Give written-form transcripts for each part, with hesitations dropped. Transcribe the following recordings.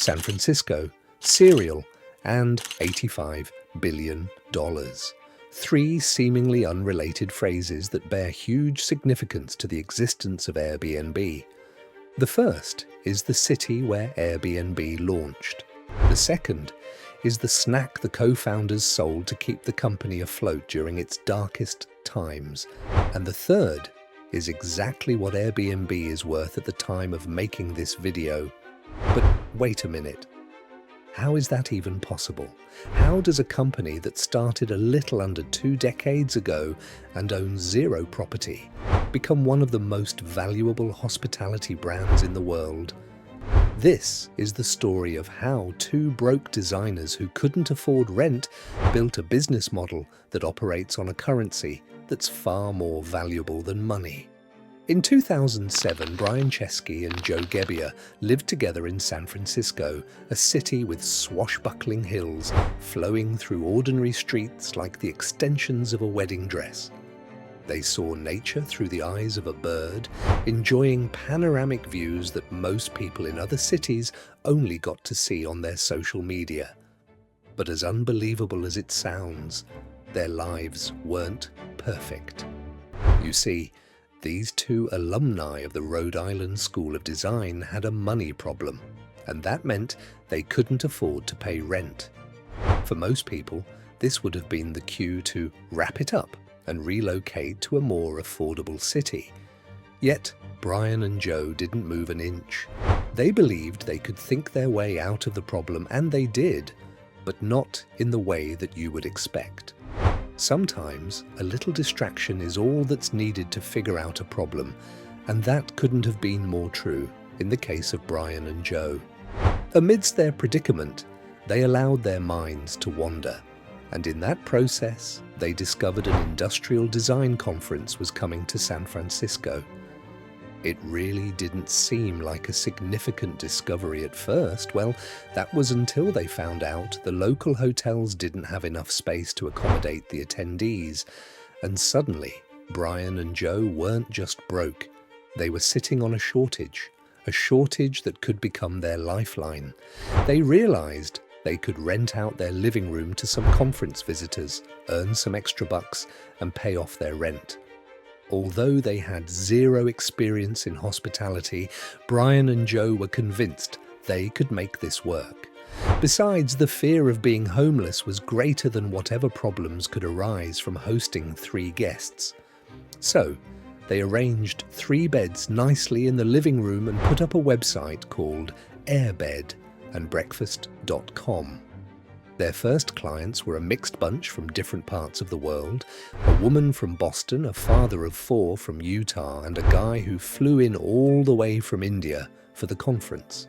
San Francisco, cereal, and $85 billion. Three seemingly unrelated phrases that bear huge significance to the existence of Airbnb. The first is the city where Airbnb launched. The second is the snack the co-founders sold to keep the company afloat during its darkest times. And the third is exactly what Airbnb is worth at the time of making this video. But wait a minute. How is that even possible? How does a company that started a little under 2 decades ago and owns zero property become one of the most valuable hospitality brands in the world? This is the story of how two broke designers who couldn't afford rent built a business model that operates on a currency that's far more valuable than money. In 2007, Brian Chesky and Joe Gebbia lived together in San Francisco, a city with swashbuckling hills flowing through ordinary streets like the extensions of a wedding dress. They saw nature through the eyes of a bird, enjoying panoramic views that most people in other cities only got to see on their social media. But as unbelievable as it sounds, their lives weren't perfect. You see, these two alumni of the Rhode Island School of Design had a money problem, and that meant they couldn't afford to pay rent. For most people, this would have been the cue to wrap it up and relocate to a more affordable city. Yet, Brian and Joe didn't move an inch. They believed they could think their way out of the problem, and they did, but not in the way that you would expect. Sometimes, a little distraction is all that's needed to figure out a problem, and that couldn't have been more true in the case of Brian and Joe. Amidst their predicament, they allowed their minds to wander, and in that process, they discovered an industrial design conference was coming to San Francisco. It really didn't seem like a significant discovery at first. Well, that was until they found out the local hotels didn't have enough space to accommodate the attendees. And suddenly, Brian and Joe weren't just broke. They were sitting on a shortage that could become their lifeline. They realized they could rent out their living room to some conference visitors, earn some extra bucks, and pay off their rent. Although they had zero experience in hospitality, Brian and Joe were convinced they could make this work. Besides, the fear of being homeless was greater than whatever problems could arise from hosting 3 guests. So, they arranged 3 beds nicely in the living room and put up a website called airbedandbreakfast.com. Their first clients were a mixed bunch from different parts of the world, a woman from Boston, a father of 4 from Utah, and a guy who flew in all the way from India for the conference.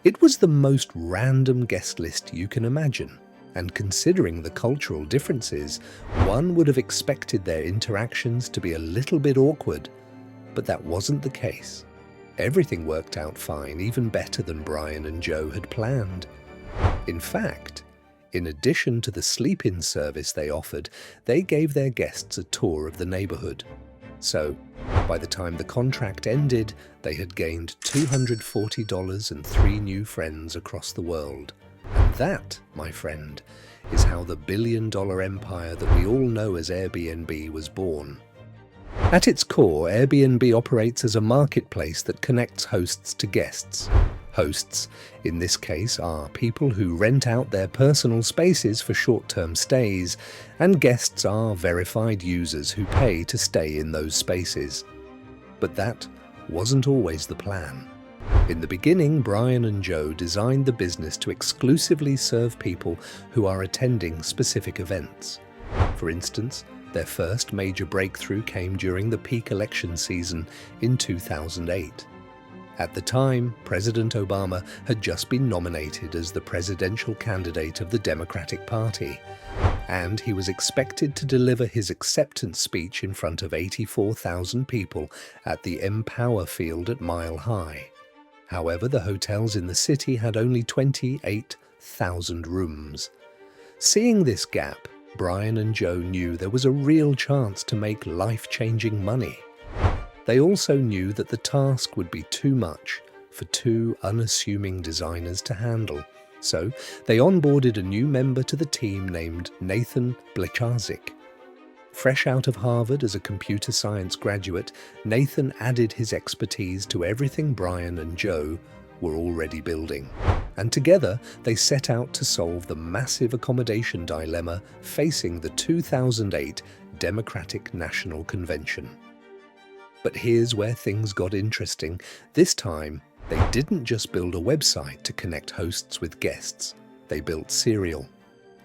It was the most random guest list you can imagine, and considering the cultural differences, one would have expected their interactions to be a little bit awkward, but that wasn't the case. Everything worked out fine, even better than Brian and Joe had planned. In fact, in addition to the sleep-in service they offered, they gave their guests a tour of the neighborhood. So, by the time the contract ended, they had gained $240 and 3 new friends across the world. And that, my friend, is how the billion-dollar empire that we all know as Airbnb was born. At its core, Airbnb operates as a marketplace that connects hosts to guests. Hosts, in this case, are people who rent out their personal spaces for short-term stays, and guests are verified users who pay to stay in those spaces. But that wasn't always the plan. In the beginning, Brian and Joe designed the business to exclusively serve people who are attending specific events. For instance, their first major breakthrough came during the peak election season in 2008. At the time, President Obama had just been nominated as the presidential candidate of the Democratic Party, and he was expected to deliver his acceptance speech in front of 84,000 people at the Empower Field at Mile High. However, the hotels in the city had only 28,000 rooms. Seeing this gap, Brian and Joe knew there was a real chance to make life-changing money. They also knew that the task would be too much for two unassuming designers to handle. So they onboarded a new member to the team named Nathan Blechazik. Fresh out of Harvard as a computer science graduate, Nathan added his expertise to everything Brian and Joe were already building. And together, they set out to solve the massive accommodation dilemma facing the 2008 Democratic National Convention. But here's where things got interesting. This time, they didn't just build a website to connect hosts with guests. They built cereal.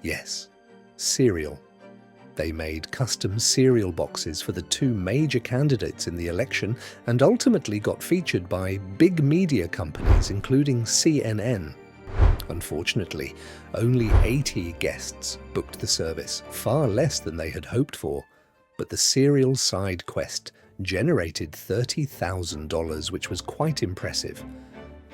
Yes, cereal. They made custom cereal boxes for the two major candidates in the election and ultimately got featured by big media companies, including CNN. Unfortunately, only 80 guests booked the service, far less than they had hoped for. But the cereal side quest generated $30,000, which was quite impressive.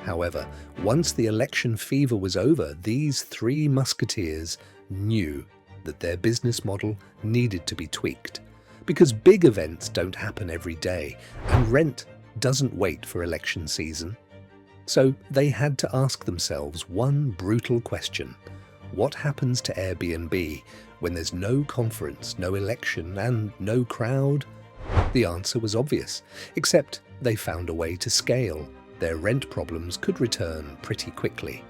However, once the election fever was over, these three musketeers knew that their business model needed to be tweaked, because big events don't happen every day, and rent doesn't wait for election season. So they had to ask themselves one brutal question: what happens to Airbnb when there's no conference, no election, and no crowd? The answer was obvious, except they found a way to scale. Their rent problems could return pretty quickly.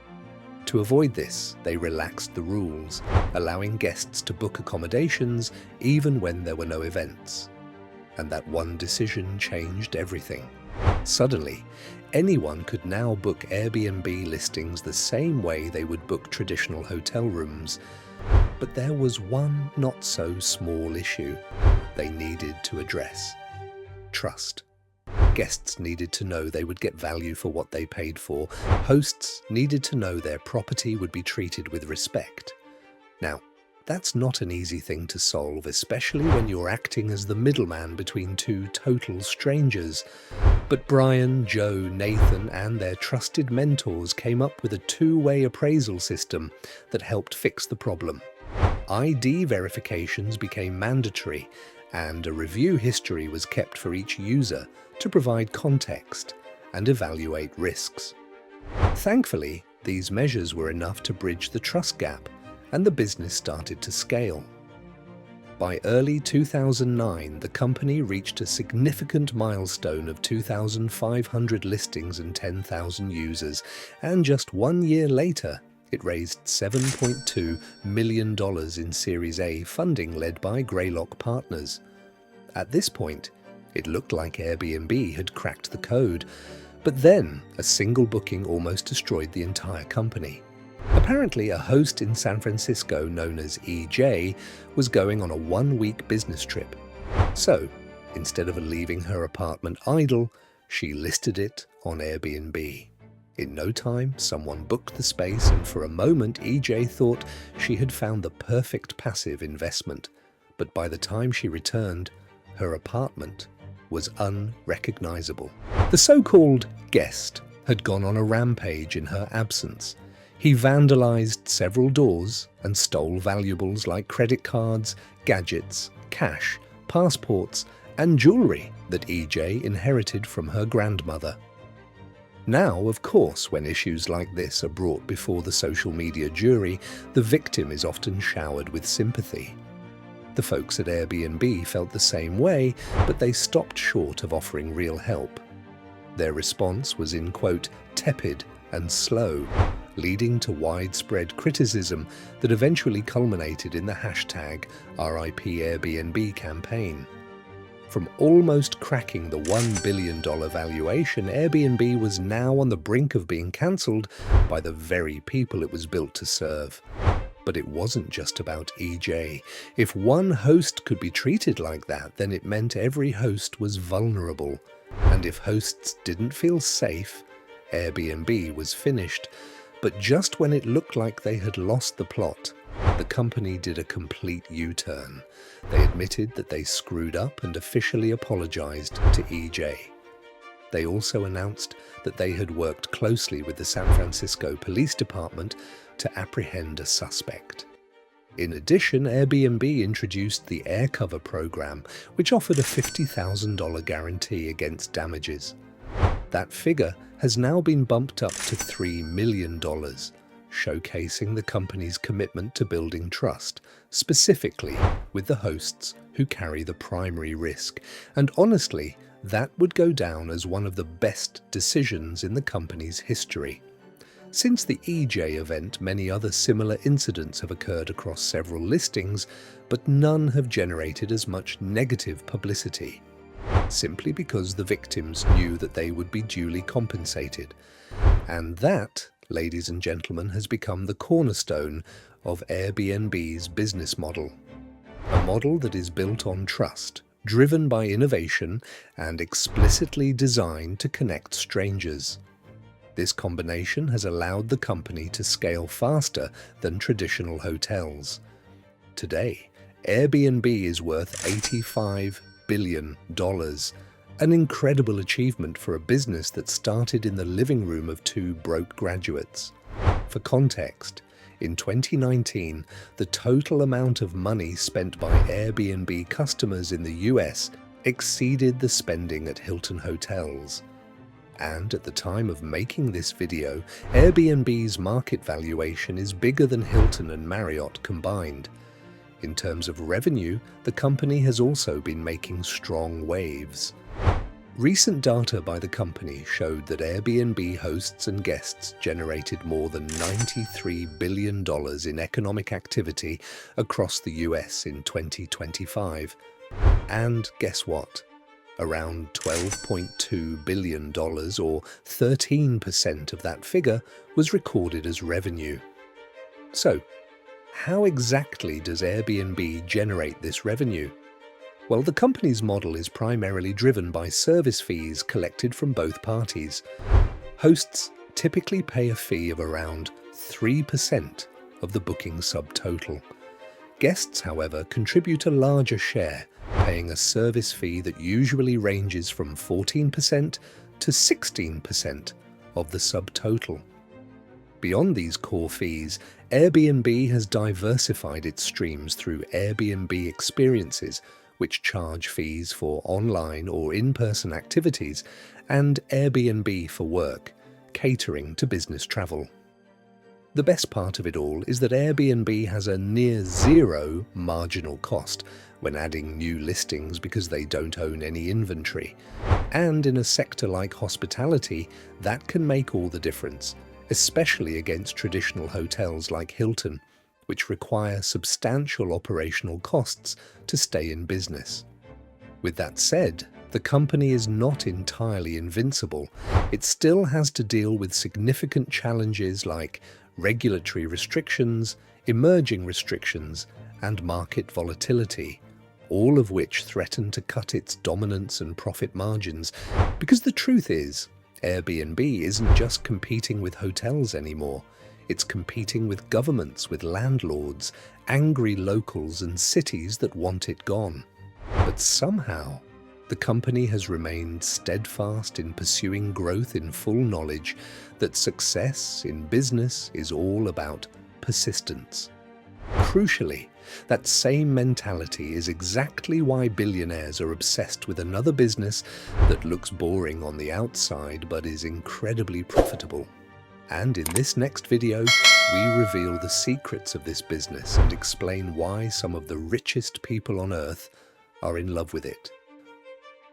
To avoid this, they relaxed the rules, allowing guests to book accommodations even when there were no events. And that one decision changed everything. Suddenly, anyone could now book Airbnb listings the same way they would book traditional hotel rooms. But there was one not-so-small issue they needed to address: trust. Guests needed to know they would get value for what they paid for. Hosts needed to know their property would be treated with respect. Now, that's not an easy thing to solve, especially when you're acting as the middleman between two total strangers. But Brian, Joe, Nathan, and their trusted mentors came up with a two-way appraisal system that helped fix the problem. ID verifications became mandatory, and a review history was kept for each user to provide context and evaluate risks. Thankfully, these measures were enough to bridge the trust gap, and the business started to scale. By early 2009, the company reached a significant milestone of 2,500 listings and 10,000 users, and just 1 year later, it raised $7.2 million in Series A funding led by Greylock Partners. At this point, it looked like Airbnb had cracked the code, but then a single booking almost destroyed the entire company. Apparently, a host in San Francisco known as EJ was going on a 1-week business trip. So, instead of leaving her apartment idle, she listed it on Airbnb. In no time, someone booked the space, and for a moment, EJ thought she had found the perfect passive investment. But by the time she returned, her apartment was unrecognizable. The so-called guest had gone on a rampage in her absence. He vandalized several doors and stole valuables like credit cards, gadgets, cash, passports, and jewelry that EJ inherited from her grandmother. Now, of course, when issues like this are brought before the social media jury, the victim is often showered with sympathy. The folks at Airbnb felt the same way, but they stopped short of offering real help. Their response was, in quote, tepid and slow, leading to widespread criticism that eventually culminated in the hashtag #RIPAirbnb campaign. From almost cracking the $1 billion valuation, Airbnb was now on the brink of being cancelled by the very people it was built to serve. But it wasn't just about EJ. If one host could be treated like that, then it meant every host was vulnerable. And if hosts didn't feel safe, Airbnb was finished. But just when it looked like they had lost the plot, the company did a complete U-turn. They admitted that they screwed up and officially apologized to EJ. They also announced that they had worked closely with the San Francisco Police Department to apprehend a suspect. In addition, Airbnb introduced the Air Cover program, which offered a $50,000 guarantee against damages. That figure has now been bumped up to $3 million, showcasing the company's commitment to building trust, specifically with the hosts who carry the primary risk. And honestly, that would go down as one of the best decisions in the company's history. Since the EJ event, many other similar incidents have occurred across several listings, but none have generated as much negative publicity, simply because the victims knew that they would be duly compensated. And that, ladies and gentlemen, has become the cornerstone of Airbnb's business model. A model that is built on trust, driven by innovation, and explicitly designed to connect strangers. This combination has allowed the company to scale faster than traditional hotels. Today, Airbnb is worth $85 billion, an incredible achievement for a business that started in the living room of two broke graduates. For context, in 2019, the total amount of money spent by Airbnb customers in the US exceeded the spending at Hilton hotels. And at the time of making this video, Airbnb's market valuation is bigger than Hilton and Marriott combined. In terms of revenue, the company has also been making strong waves. Recent data by the company showed that Airbnb hosts and guests generated more than $93 billion in economic activity across the US in 2025. And guess what? Around $12.2 billion, or 13% of that figure, was recorded as revenue. So, how exactly does Airbnb generate this revenue? Well, the company's model is primarily driven by service fees collected from both parties. Hosts typically pay a fee of around 3% of the booking subtotal. Guests, however, contribute a larger share, paying a service fee that usually ranges from 14% to 16% of the subtotal. Beyond these core fees, Airbnb has diversified its streams through Airbnb Experiences, which charge fees for online or in-person activities, and Airbnb for Work, catering to business travel. The best part of it all is that Airbnb has a near zero marginal cost when adding new listings because they don't own any inventory. And in a sector like hospitality, that can make all the difference, especially against traditional hotels like Hilton, which require substantial operational costs to stay in business. With that said, the company is not entirely invincible. It still has to deal with significant challenges like regulatory restrictions, emerging restrictions, and market volatility, all of which threaten to cut its dominance and profit margins. Because the truth is, Airbnb isn't just competing with hotels anymore. It's competing with governments, with landlords, angry locals, and cities that want it gone. But somehow, the company has remained steadfast in pursuing growth in full knowledge that success in business is all about persistence. Crucially, that same mentality is exactly why billionaires are obsessed with another business that looks boring on the outside but is incredibly profitable. And in this next video, we reveal the secrets of this business and explain why some of the richest people on Earth are in love with it.